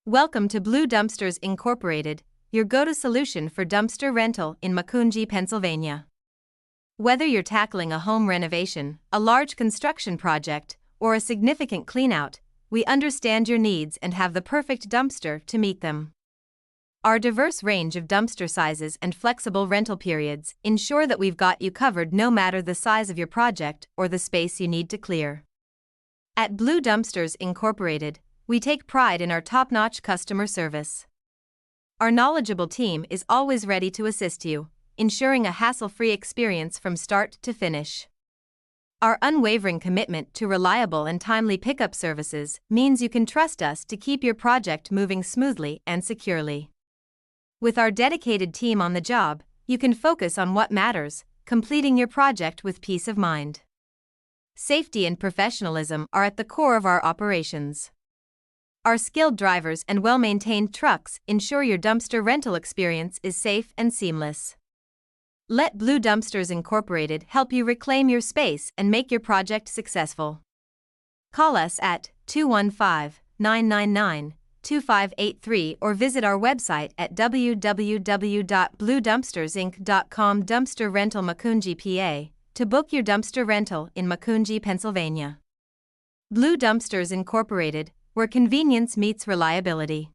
Welcome to Blue Dumpsters Incorporated, your go-to solution for dumpster rental in Macungie, Pennsylvania. Whether you're tackling a home renovation, a large construction project, or a significant cleanout, we understand your needs and have the perfect dumpster to meet them. Our diverse range of dumpster sizes and flexible rental periods ensure that we've got you covered no matter the size of your project or the space you need to clear. At Blue Dumpsters Incorporated, we take pride in our top-notch customer service. Our knowledgeable team is always ready to assist you, ensuring a hassle-free experience from start to finish. Our unwavering commitment to reliable and timely pickup services means you can trust us to keep your project moving smoothly and securely. With our dedicated team on the job, you can focus on what matters, completing your project with peace of mind. Safety and professionalism are at the core of our operations. Our skilled drivers and well-maintained trucks ensure your dumpster rental experience is safe and seamless. Let Blue Dumpsters Incorporated help you reclaim your space and make your project successful. Call us at 215-999-2583 or visit our website at www.bluedumpstersinc.com. Dumpster Rental Macungie, PA, to book your dumpster rental in Macungie, Pennsylvania. Blue Dumpsters Incorporated, where convenience meets reliability.